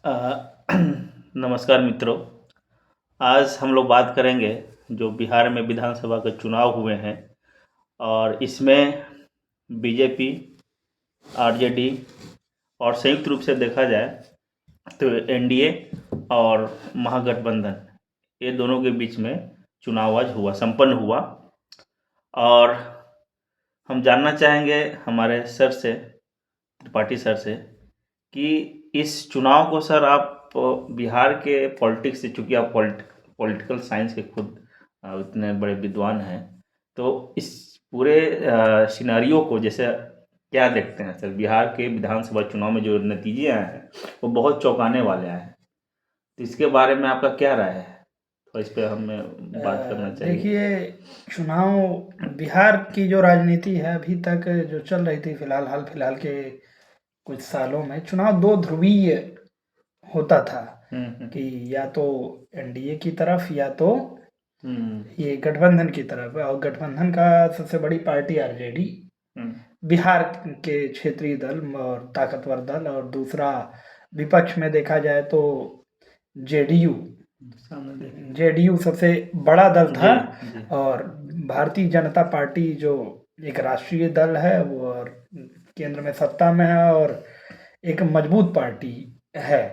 अ, नमस्कार मित्रों। आज हम लोग बात करेंगे जो बिहार में विधानसभा के चुनाव हुए हैं और इसमें बीजेपी, आरजेडी और संयुक्त रूप से देखा जाए तो एनडीए और महागठबंधन, ये दोनों के बीच में चुनाव आज संपन्न हुआ। और हम जानना चाहेंगे हमारे सर से, त्रिपाठी सर से, कि इस चुनाव को सर आप बिहार के पॉलिटिक्स से, चूंकि आप पॉलिटिकल साइंस के खुद इतने बड़े विद्वान हैं, तो इस पूरे सिनेरियो को जैसे क्या देखते हैं सर? बिहार के विधानसभा चुनाव में जो नतीजे आए हैं वो बहुत चौंकाने वाले आए हैं, तो इसके बारे में आपका क्या राय है? तो इस पर हमें बात करना चाहिए। देखिए, चुनाव बिहार की जो राजनीति है अभी तक जो चल रही थी, हाल फिलहाल के कुछ सालों में चुनाव दो ध्रुवीय होता था कि या तो एनडीए की तरफ या तो ये गठबंधन की तरफ। और गठबंधन का सबसे बड़ी पार्टी आरजेडी, बिहार के क्षेत्रीय दल और ताकतवर दल, और दूसरा विपक्ष में देखा जाए तो जेडीयू जेडीयू सबसे बड़ा दल था। और भारतीय जनता पार्टी जो एक राष्ट्रीय दल है वो और केंद्र में सत्ता में है और एक मजबूत पार्टी है।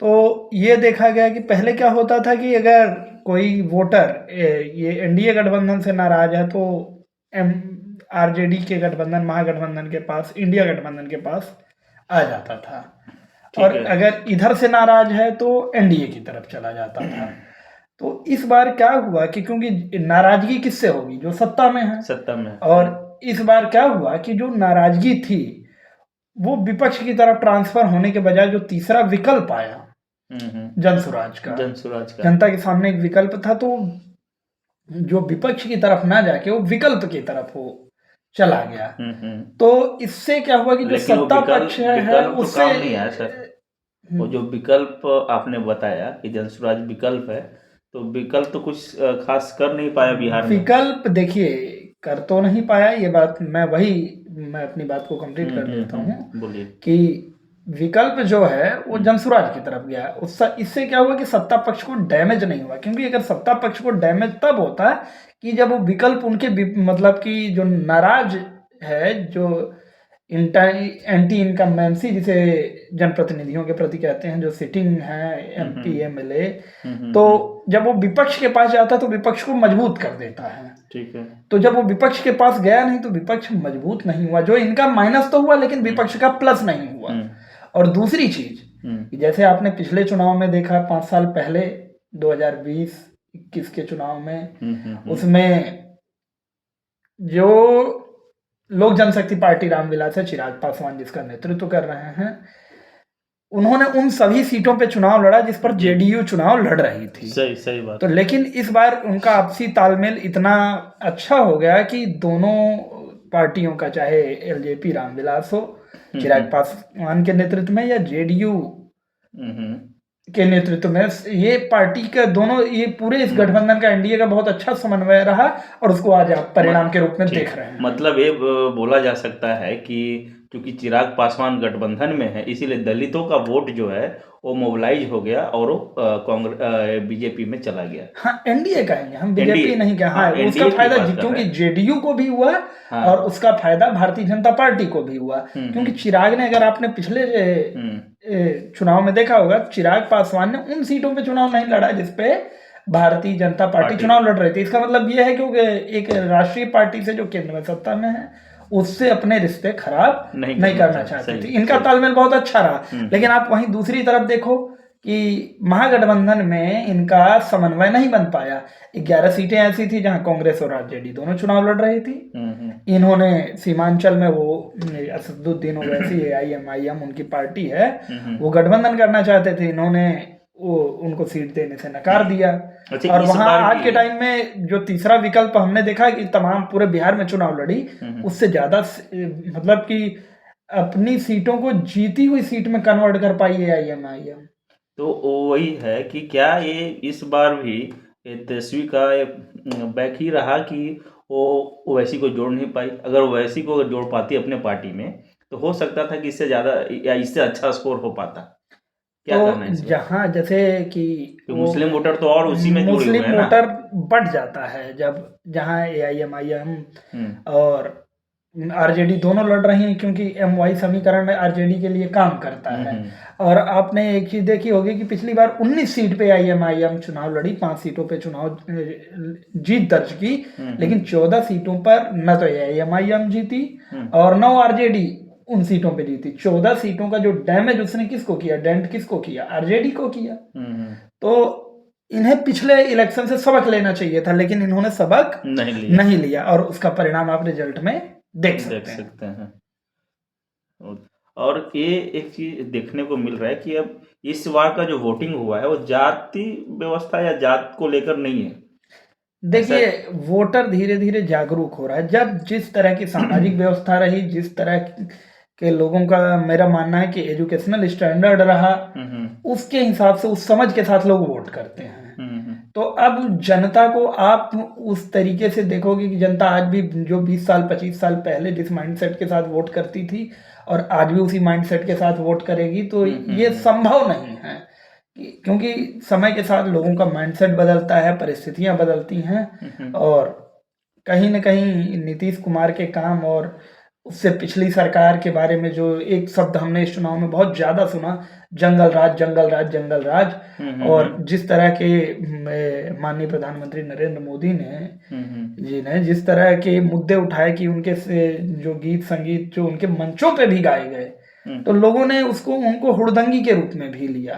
तो ये देखा गया कि पहले क्या होता था कि अगर कोई वोटर ये एनडीए गठबंधन से नाराज है तो एम आरजेडी के गठबंधन, महागठबंधन के पास, इंडिया गठबंधन के पास आ जाता था। और अगर इधर से नाराज है तो एनडीए की तरफ चला जाता था। तो इस बार क्या हुआ कि क्योंकि नाराजगी किससे होगी? जो सत्ता में है। और इस बार क्या हुआ कि जो नाराजगी थी वो विपक्ष की तरफ ट्रांसफर होने के बजाय जो तीसरा विकल्प आया जनसुराज का, जनता के सामने एक विकल्प था, तो जो विपक्ष की तरफ ना जाके वो विकल्प की तरफ हो चला गया। तो इससे क्या हुआ कि जो सत्ता पक्ष है उससे काम नहीं आया सर। वो जो विकल्प आपने बताया कि जनसुराज विकल्प है, तो विकल्प तो कुछ खास कर नहीं पाया बिहार में। विकल्प देखिए कर तो नहीं पाया, ये बात मैं अपनी बात को कंप्लीट कर देता हूँ। बोलिए। कि विकल्प जो है वो जनसुराज की तरफ गया। इससे क्या हुआ कि सत्ता पक्ष को डैमेज नहीं हुआ, क्योंकि अगर सत्ता पक्ष को डैमेज तब होता है कि जब वो विकल्प उनके मतलब कि जो नाराज है, जो एंटी इनकम्बेंसी जिसे जनप्रतिनिधियों के प्रति कहते हैं, जो सिटिंग है एमपी एमएलए, तो जब वो विपक्ष के पास जाता तो विपक्ष को मजबूत कर देता है। ठीक है। तो जब वो विपक्ष के पास गया नहीं तो विपक्ष मजबूत नहीं हुआ। जो इनका माइनस तो हुआ लेकिन विपक्ष का प्लस नहीं हुआ। और दूसरी चीज, जैसे आपने पिछले चुनाव में देखा 5 साल पहले 2020-21 के चुनाव में, उसमें जो लोक जनशक्ति पार्टी रामविलास है, चिराग पासवान जिसका नेतृत्व कर रहे हैं, उन्होंने उन सभी सीटों पे चुनाव लड़ा जिस पर जेडीयू चुनाव लड़ रही थी। सही बात। तो लेकिन इस बार उनका आपसी तालमेल इतना अच्छा हो गया कि दोनों पार्टियों का, चाहे एलजेपी रामविलास हो चिराग पासवान के नेतृत्व में या जेडीयू के नेतृत्व में, ये पार्टी का दोनों, ये पूरे इस गठबंधन का, एनडीए का बहुत अच्छा समन्वय रहा और उसको आज आप परिणाम के रूप में देख रहे हैं। मतलब ये बोला जा सकता है कि क्योंकि चिराग पासवान गठबंधन में है इसीलिए दलितों का वोट जो है वो मोबिलाइज हो गया और वो कांग्रेस बीजेपी में चला गया। हाँ, एनडीए का है, हम बीजेपी नहीं कहा। हाँ, उसका फायदा क्योंकि जेडीयू को भी हुआ और उसका फायदा भारतीय जनता पार्टी को भी हुआ। क्योंकि चिराग ने, अगर आपने पिछले चुनाव में देखा होगा, चिराग पासवान ने उन सीटों पे चुनाव नहीं लड़ा जिसपे भारतीय जनता पार्टी चुनाव लड़ रही थी। इसका मतलब यह है कि एक राष्ट्रीय पार्टी से जो केंद्र में सत्ता में है उससे अपने रिश्ते खराब नहीं करना चाहती थी। इनका तालमेल बहुत अच्छा रहा। लेकिन आप वहीं दूसरी तरफ देखो कि महागठबंधन में इनका समन्वय नहीं बन पाया। 11 सीटें ऐसी थी जहां कांग्रेस और आरजेडी दोनों चुनाव लड़ रही थी। इन्होंने सीमांचल में, वो असदुद्दीन ओवैसी AIMIM उनकी पार्टी है, वो गठबंधन करना चाहते थे, इन्होंने उनको सीट देने से नकार दिया। और वहां आज के टाइम में जो तीसरा विकल्प हमने देखा कि तमाम पूरे बिहार में चुनाव लड़ी, उससे ज्यादा मतलब कि अपनी सीटों को जीती हुई सीट में कन्वर्ट कर पाई AIMIM। तो वही है कि क्या ये इस बार भी तेजस्वी का बैक ही रहा कि वो ओवैसी को जोड़ नहीं पाई? अगर ओवैसी को जोड़ पाती अपने पार्टी में तो हो सकता था कि इससे ज़्यादा या इससे अच्छा स्कोर हो पाता। क्या कहना है तो इस पर? जहाँ जैसे कि मुस्लिम वोटर तो और उसी में जुड़े हुए मुस्लिम हैं ना। वोटर बढ़ जाता है जब जहाँ AIM और आरजेडी दोनों लड़ रही हैं, क्योंकि MY समीकरण आरजेडी के लिए काम करता है। और आपने एक चीज देखी होगी कि पिछली बार 19 सीट पे IM चुनाव लड़ी, 5 सीटों पे चुनाव जीत दर्ज की, लेकिन 14 सीटों पर न तो AIM जीती और न आरजेडी उन सीटों पे जीती। 14 सीटों का जो डैमेज उसने किसको किया, डेंट किसको किया, आरजेडी को किया। तो इन्हें पिछले इलेक्शन से सबक लेना चाहिए था, लेकिन इन्होंने सबक नहीं लिया और उसका परिणाम आप रिजल्ट में देख सकते हैं। और ये एक चीज देखने को मिल रहा है कि अब इस बार का जो वोटिंग हुआ है वो जाति व्यवस्था या जात को लेकर नहीं है। देखिए, वोटर धीरे धीरे जागरूक हो रहा है। जब जिस तरह की सामाजिक व्यवस्था रही, जिस तरह के लोगों का, मेरा मानना है कि एजुकेशनल स्टैंडर्ड रहा, उसके हिसाब से, उस समझ के साथ लोग वोट करते हैं। तो अब जनता को आप उस तरीके से देखोगे कि जनता आज भी जो 20 साल 25 साल पहले जिस माइंडसेट के साथ वोट करती थी और आज भी उसी माइंडसेट के साथ वोट करेगी, तो ये संभव नहीं है, क्योंकि समय के साथ लोगों का माइंडसेट बदलता है, परिस्थितियां बदलती हैं। और कहीं न कहीं नीतीश कुमार के काम और उससे पिछली सरकार के बारे में जो एक शब्द हमने इस चुनाव में बहुत ज़्यादा सुना, जंगल राज, जंगल राज, जंगल राज। और जिस तरह के माननीय प्रधानमंत्री नरेंद्र मोदी ने जिस तरह के मुद्दे उठाए कि उनके से जो गीत संगीत जो उनके मंचों पे भी गाए गए, तो लोगों ने उनको हुड़दंगी के रूप में भी लिया।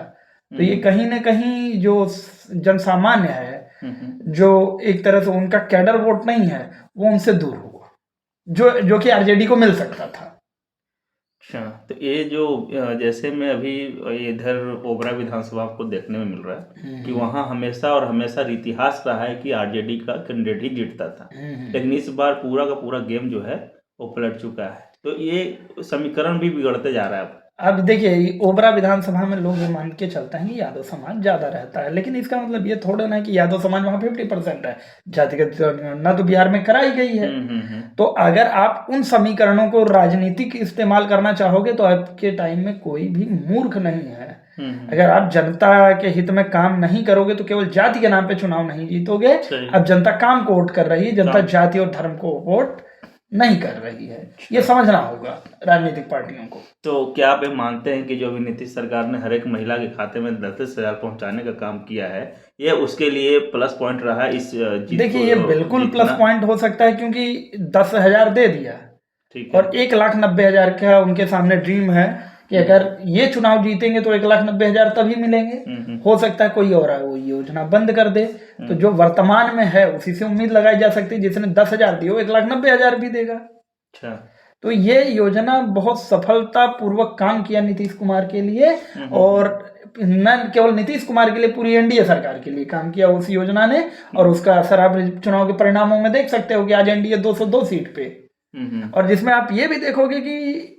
तो ये कहीं न कहीं जो जनसामान्य है, जो एक तरह से उनका कैडर वोट नहीं है, वो उनसे दूर हुआ, जो कि आरजेडी को मिल सकता था। अच्छा, तो ये जो जैसे मैं अभी इधर ओबरा विधानसभा को देखने में मिल रहा है कि वहाँ हमेशा और हमेशा इतिहास रहा है कि आरजेडी का कैंडिडेट ही जीतता था, लेकिन इस बार पूरा का पूरा गेम जो है वो पलट चुका है। तो ये समीकरण भी बिगड़ते जा रहा है। अब देखिए, ओबरा विधानसभा में लोग ये मान के चलते हैं कि यादव समाज ज्यादा रहता है, लेकिन इसका मतलब ये थोड़ा ना कि यादव समाज वहाँ 50% है। जातिगत जनगणना तो बिहार में कराई गई है। तो अगर आप उन समीकरणों को राजनीतिक इस्तेमाल करना चाहोगे तो आपके टाइम में कोई भी मूर्ख नहीं है। अगर आप जनता के हित में काम नहीं करोगे तो केवल जाति के नाम पे चुनाव नहीं जीतोगे। अब जनता काम को वोट कर रही है, जनता जाति और धर्म को वोट नहीं कर रही है, ये समझना होगा राजनीतिक पार्टियों को। तो क्या आप ये मानते हैं कि जो अभी नीतीश सरकार ने हर एक महिला के खाते में 10,000 पहुंचाने का काम किया है, ये उसके लिए प्लस पॉइंट रहा है इस जीत? देखिए, ये बिल्कुल प्लस पॉइंट हो सकता है, क्योंकि 10,000 दे दिया और 1,90,000 का उनके सामने ड्रीम है कि अगर ये चुनाव जीतेंगे तो 1,90,000 तभी मिलेंगे। हो सकता है कोई और वो योजना बंद कर दे, तो जो वर्तमान में है उसी से उम्मीद लगाई जा सकती है। जिसने 10,000 दिए वो 1,90,000 भी देगा। अच्छा, तो ये योजना बहुत सफलता पूर्वक काम किया नीतीश कुमार के लिए, और न केवल नीतीश कुमार के लिए, पूरी एनडीए सरकार के लिए काम किया उस योजना ने। और उसका असर आप चुनाव के परिणामों में देख सकते हो कि आज एनडीए 202 सीट पे, और जिसमें आप ये भी देखोगे कि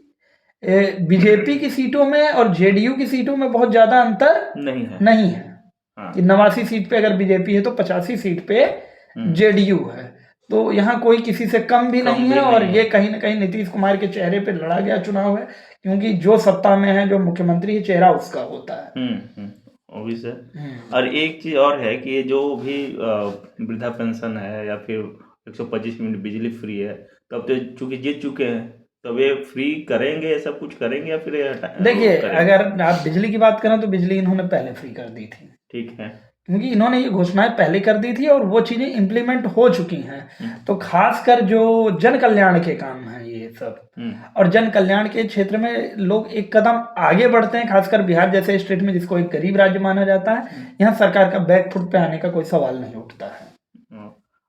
बीजेपी की सीटों में और जेडीयू की सीटों में बहुत ज्यादा अंतर नहीं है। कि 89 सीट पे अगर बीजेपी है तो 85 सीट पे जेडीयू है। तो यहाँ कोई किसी से कम भी नहीं है, और ये कहीं ना कहीं नीतीश कुमार के चेहरे पे लड़ा गया चुनाव है, क्योंकि जो सत्ता में है, जो मुख्यमंत्री है, चेहरा उसका होता है। और एक चीज और है कि ये जो भी वृद्धा पेंशन है या फिर 125 यूनिट बिजली फ्री है, तो अब तो चूंकि जीत चुके हैं तो वे फ्री करेंगे, सब कुछ करेंगे या फिर? देखिए, अगर आप बिजली की बात करें तो बिजली इन्होंने पहले फ्री कर दी थी। ठीक है, क्योंकि इन्होंने ये घोषणाएं पहले कर दी थी और वो चीजें इम्प्लीमेंट हो चुकी हैं। तो खासकर जो जन कल्याण के काम हैं ये सब, और जन कल्याण के क्षेत्र में लोग एक कदम आगे बढ़ते हैं, खासकर बिहार जैसे स्टेट में जिसको एक गरीब राज्य माना जाता है। यहाँ सरकार का बैकफुट पे आने का कोई सवाल नहीं उठता है।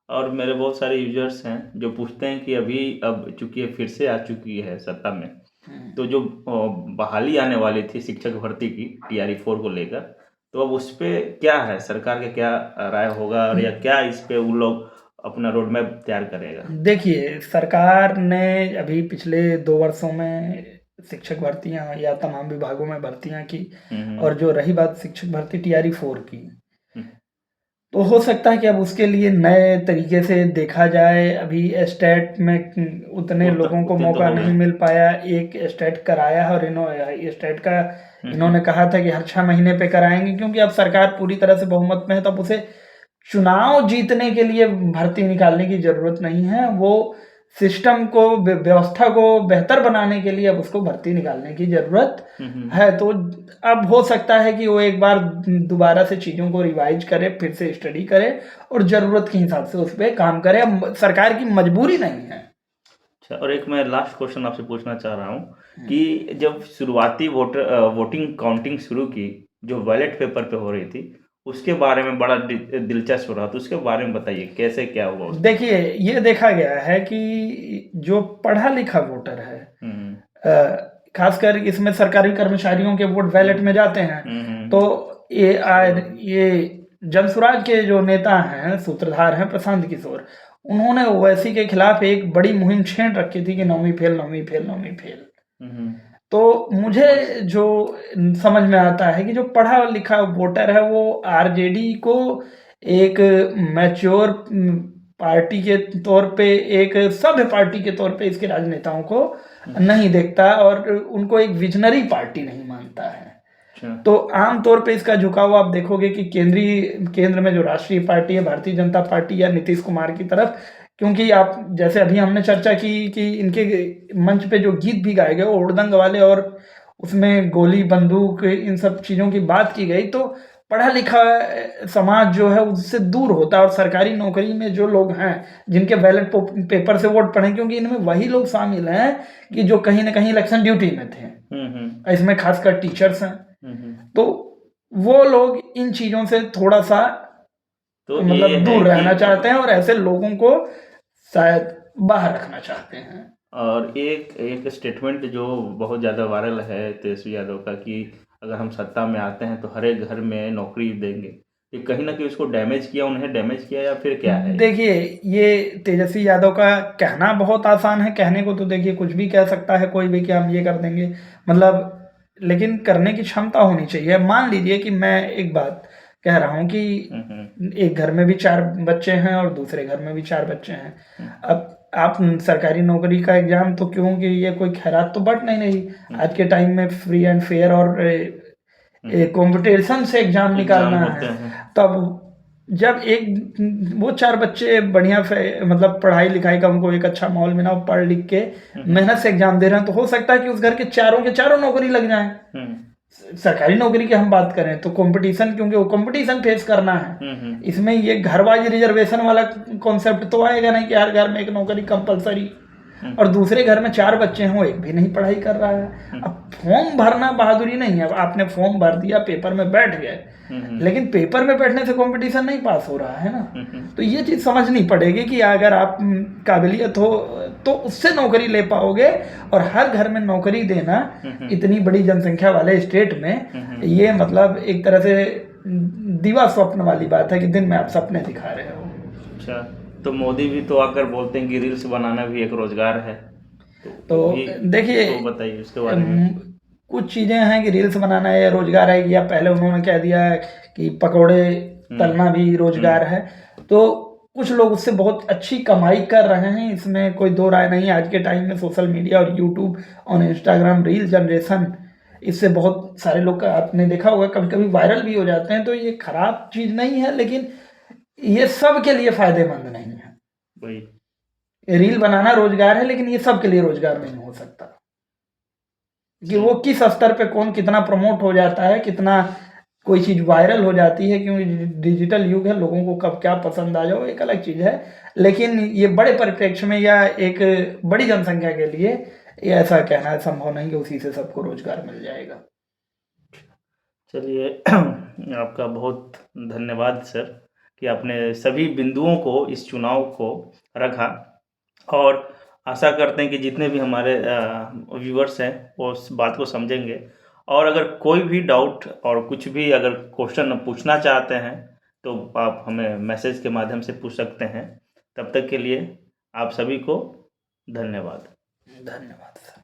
और मेरे बहुत सारे यूजर्स हैं जो पूछते हैं कि अभी अब चूंकि ये फिर से आ चुकी है सत्ता में, तो जो बहाली आने वाली थी शिक्षक भर्ती की TRE 4 को लेकर, तो अब उस पे क्या है, सरकार का क्या राय होगा, और या क्या इस पे वो लोग अपना रोड मैप तैयार करेगा? देखिए, सरकार ने अभी पिछले 2 वर्षों में शिक्षक भर्तियां या तमाम विभागों में भर्तियां की, और जो रही बात शिक्षक भर्ती TRE 4 की, तो हो सकता है कि अब उसके लिए नए तरीके से देखा जाए। अभी एस्टेट में उतने लोगों को मौका नहीं मिल पाया, एक एस्टेट कराया है और एस्टेट का इन्होंने कहा था कि हर 6 महीने पे कराएंगे, क्योंकि अब सरकार पूरी तरह से बहुमत में है, तो अब उसे चुनाव जीतने के लिए भर्ती निकालने की जरूरत नहीं है। वो सिस्टम को, व्यवस्था को बेहतर बनाने के लिए अब उसको भर्ती निकालने की जरूरत है। तो अब हो सकता है कि वो एक बार दोबारा से चीज़ों को रिवाइज करे, फिर से स्टडी करे और ज़रूरत के हिसाब से उस पर काम करे। अब सरकार की मजबूरी नहीं है। अच्छा, और एक मैं लास्ट क्वेश्चन आपसे पूछना चाह रहा हूँ कि जब शुरुआती वोटिंग काउंटिंग शुरू की, जो बैलेट पेपर पे हो रही थी, उसके बारे में बड़ा दिलचस्प रहा, तो उसके बारे में बताइए कैसे क्या हुआ उसमें? देखिए, ये देखा गया है कि जो पढ़ा लिखा वोटर है, खासकर इसमें सरकारी कर्मचारियों के वोट बैलेट में जाते हैं, तो ये जनसुराज के जो नेता हैं, सूत्रधार हैं प्रशांत किशोर, उन्होंने ओवैसी के खिलाफ एक बड़ी मुहिम छेड़ रखी थी कि 9वीं फेल 9वीं फेल 9वीं फेल। तो मुझे जो समझ में आता है कि जो पढ़ा लिखा वोटर है वो आरजेडी को एक मैच्योर पार्टी के तौर पे, एक सभ्य पार्टी के तौर पे इसके राजनेताओं को नहीं देखता और उनको एक विजनरी पार्टी नहीं मानता है। तो आमतौर पे इसका झुकाव आप देखोगे कि केंद्र में जो राष्ट्रीय पार्टी है, भारतीय जनता पार्टी या नीतीश कुमार की तरफ, क्योंकि आप जैसे अभी हमने चर्चा की कि इनके मंच पे जो गीत भी गाए गए वो हुड़दंग वाले और उसमें गोली बंदूक इन सब चीज़ों की बात की गई, तो पढ़ा लिखा समाज जो है उससे दूर होता है। और सरकारी नौकरी में जो लोग हैं जिनके बैलेट पेपर से वोट पड़े, क्योंकि इनमें वही लोग शामिल हैं कि जो कहीं ना कहीं इलेक्शन ड्यूटी में थे, इसमें खासकर टीचर्स हैं, तो वो लोग इन चीज़ों से थोड़ा सा तो मतलब दूर रहना चाहते हैं और ऐसे लोगों को शायद बाहर रखना चाहते हैं। और एक स्टेटमेंट जो बहुत ज़्यादा वायरल है तेजस्वी यादव का कि अगर हम सत्ता में आते हैं तो हर एक घर में नौकरी देंगे, ये कहीं ना कहीं उसको डैमेज किया, उन्हें डैमेज किया या फिर क्या है? देखिए, ये तेजस्वी यादव का कहना बहुत आसान है, कहने को तो देखिए कुछ भी कह सकता है कोई भी कि हम ये कर देंगे, मतलब, लेकिन करने की क्षमता होनी चाहिए। मान लीजिए कि मैं एक बात कह रहा हूँ कि एक घर में भी 4 बच्चे हैं और दूसरे घर में भी 4 बच्चे हैं। अब आप सरकारी नौकरी का एग्जाम तो क्योंकि ये कोई खैरात तो बट नहीं आज के टाइम में फ्री एंड फेयर और कंपटीशन से एग्जाम निकालना है। तब जब एक वो 4 बच्चे बढ़िया मतलब पढ़ाई लिखाई का उनको एक अच्छा माहौल मिला, पढ़ लिख के मेहनत से एग्जाम दे रहे हैं, तो हो सकता है कि उस घर के चारों नौकरी लग जाए। सरकारी नौकरी की हम बात करें तो कंपटीशन, क्योंकि वो कंपटीशन फेस करना है, इसमें ये घर वाइज रिजर्वेशन वाला कॉन्सेप्ट तो आएगा नहीं कि हर घर में एक नौकरी कंपलसरी, और दूसरे घर में 4 बच्चे हैं वो एक भी नहीं पढ़ाई कर रहा है। अब फॉर्म भरना बहादुरी नहीं है, आपने फॉर्म भर दिया, पेपर में बैठ गए, लेकिन पेपर में बैठने से कंपटीशन नहीं पास हो रहा है ना। तो ये चीज़ समझनी पड़ेगी कि अगर आप काबिलियत हो तो उससे नौकरी ले पाओगे, और हर घर में नौकरी देना इतनी बड़ी जनसंख्या वाले स्टेट में, ये मतलब एक तरह से दिवा स्वप्न वाली बात है कि दिन में आप सपने दिखा रहे हो। अच्छा, तो मोदी भी तो आकर बोलते हैं कि रील्स बनाना भी एक रोजगार है, तो देखिए, तो बताइए उसके बारे में। कुछ चीज़ें हैं कि रील्स बनाना है रोजगार है, या पहले उन्होंने कह दिया है कि पकौड़े तलना भी रोजगार है, तो कुछ लोग उससे बहुत अच्छी कमाई कर रहे हैं, इसमें कोई दो राय नहीं। आज के टाइम में सोशल मीडिया और यूट्यूब और इंस्टाग्राम रील जनरेशन, इससे बहुत सारे लोग आपने देखा होगा कभी कभी वायरल भी हो जाते हैं, तो ये खराब चीज़ नहीं है, लेकिन ये सब के लिए फायदेमंद नहीं है। रील बनाना रोजगार है, लेकिन ये सब के लिए रोजगार नहीं हो सकता, कि वो किस स्तर पे कौन कितना प्रमोट हो जाता है, कितना कोई चीज़ वायरल हो जाती है, क्योंकि डिजिटल युग है, लोगों को कब क्या पसंद आ जाओ एक अलग चीज़ है, लेकिन ये बड़े परिप्रेक्ष्य में या एक बड़ी जनसंख्या के लिए ये ऐसा कहना संभव नहीं कि उसी से सबको रोजगार मिल जाएगा। चलिए, आपका बहुत धन्यवाद सर कि आपने सभी बिंदुओं को इस चुनाव को रखा, और आशा करते हैं कि जितने भी हमारे व्यूअर्स हैं वो उस बात को समझेंगे, और अगर कोई भी डाउट और कुछ भी अगर क्वेश्चन पूछना चाहते हैं तो आप हमें मैसेज के माध्यम से पूछ सकते हैं। तब तक के लिए आप सभी को धन्यवाद। धन्यवाद सर।